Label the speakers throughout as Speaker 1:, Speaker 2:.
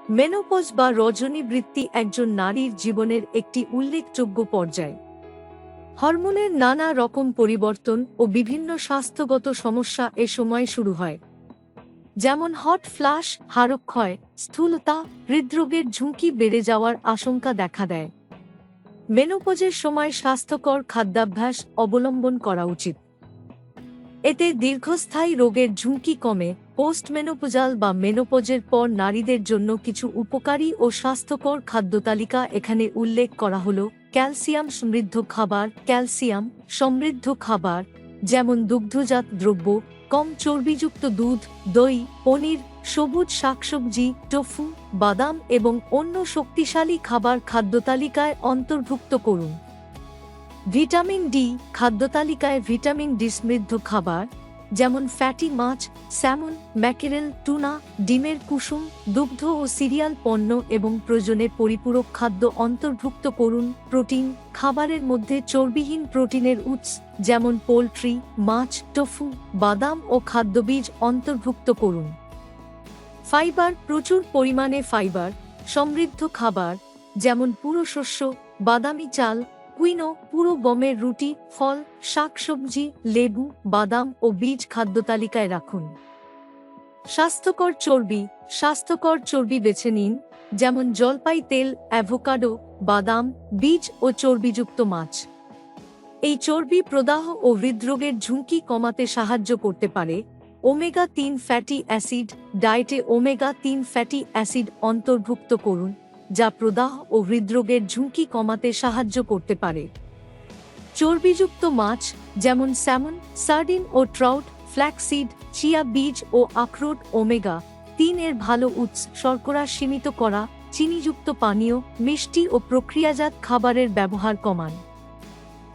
Speaker 1: Menopause বা রজনীবৃত্তি একজন নারীর জীবনের একটি উল্লেখযোগ্য পর্যায়। হরমোনের নানা রকম পরিবর্তন ও বিভিন্ন স্বাস্থ্যগত সমস্যা এ সময় শুরু হয়, যেমন হট ফ্লাশ, হাড়ক্ষয়, স্থূলতা, হৃদরোগের ঝুঁকি বেড়ে যাওয়ার আশঙ্কা দেখা দেয়। মেনোপজের সময় স্বাস্থ্যকর খাদ্যাভ্যাস অবলম্বন করা উচিত। এতে দীর্ঘস্থায়ী রোগের ঝুঁকি কমে। পোস্টমেনোপজাল বা মেনোপজের পর নারীদের জন্য কিছু উপকারী ও স্বাস্থ্যকর খাদ্যতালিকা এখানে উল্লেখ করা হলো। ক্যালসিয়াম সমৃদ্ধ খাবার। ক্যালসিয়াম সমৃদ্ধ খাবার যেমন দুগ্ধজাত দ্রব্য, কম চর্বিযুক্ত দুধ, দই, পনির, সবুজ শাকসবজি, টোফু, বাদাম এবং অন্য শক্তিশালী খাবার খাদ্যতালিকায় অন্তর্ভুক্ত করুন। ভিটামিন ডি খাদ্যতালিকায় ভিটামিন ডি সমৃদ্ধ খাবার যেমন ফ্যাটি মাছ, স্যামন, ম্যাকেরেল, টুনা, ডিমের কুসুম, দুগ্ধ ও সিরিয়াল পণ্য এবং প্রয়োজনের পরিপূরক খাদ্য অন্তর্ভুক্ত করুন। প্রোটিন খাবারের মধ্যে চর্বিহীন প্রোটিনের উৎস যেমন পোলট্রি, মাছ, টোফু, বাদাম ও খাদ্যবীজ অন্তর্ভুক্ত করুন। ফাইবার প্রচুর পরিমাণে ফাইবার সমৃদ্ধ খাবার যেমন পুরো শস্য, বাদামি চাল, কুইনো, পুরো গমের রুটি, ফল, শাকসবজি, লেবু, বাদাম ও বীজ খাদ্যতালিকায় রাখুন। স্বাস্থ্যকর চর্বি স্বাস্থ্যকর চর্বি বেছে নিন, যেমন জলপাই তেল, অ্যাভোকাডো, বাদাম, বীজ ও চর্বিযুক্ত মাছ। এই চর্বি প্রদাহ ও হৃদরোগের ঝুঁকি কমাতে সাহায্য করতে পারে। ওমেগা-3 ফ্যাটি অ্যাসিড ডায়েটে ওমেগা-3 ফ্যাটি অ্যাসিড অন্তর্ভুক্ত করুন, যা প্রদাহ ও হৃদরোগের ঝুঁকি কমাতে সাহায্য করতে পারে। চর্বিযুক্ত মাছ যেমন স্যামন, সার্ডিন ও ট্রাউট, ফ্ল্যাক্সিড, চিয়া বীজ ও আখরোট ওমেগা-3 এর ভালো উৎস। শর্করা সীমিত করা, চিনিযুক্ত পানীয়, মিষ্টি ও প্রক্রিয়াজাত খাবারের ব্যবহার কমান।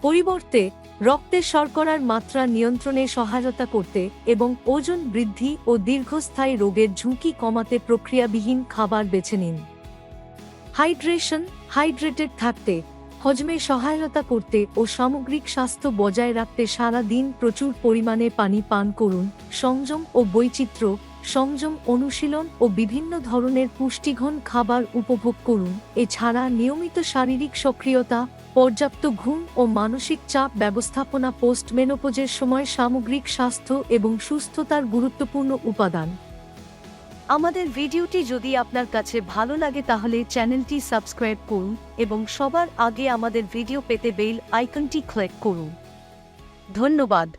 Speaker 1: পরিবর্তে রক্তে শর্করার মাত্রা নিয়ন্ত্রণে সহায়তা করতে এবং ওজন বৃদ্ধি ও দীর্ঘস্থায়ী রোগের ঝুঁকি কমাতে প্রক্রিয়াবিহীন খাবার বেছে নিন। হাইড্রেশন হাইড্রেটেড থাকতে, হজমে সহায়তা করতে ও সামগ্রিক স্বাস্থ্য বজায় রাখতে সারা দিন প্রচুর পরিমাণে পানি পান করুন। সংযম ও বৈচিত্র্য সংযম অনুশীলন ও বিভিন্ন ধরনের পুষ্টিঘন খাবার উপভোগ করুন। এছাড়া নিয়মিত শারীরিক সক্রিয়তা, পর্যাপ্ত ঘুম ও মানসিক চাপ ব্যবস্থাপনা পোস্টমেনোপজের সময় সামগ্রিক স্বাস্থ্য এবং সুস্থতার গুরুত্বপূর্ণ উপাদান। আমাদের ভিডিওটি যদি আপনার কাছে ভালো লাগে তাহলে চ্যানেলটি সাবস্ক্রাইব করুন এবং সবার আগে আমাদের ভিডিও পেতে বেল আইকনটি ক্লিক করুন। ধন্যবাদ।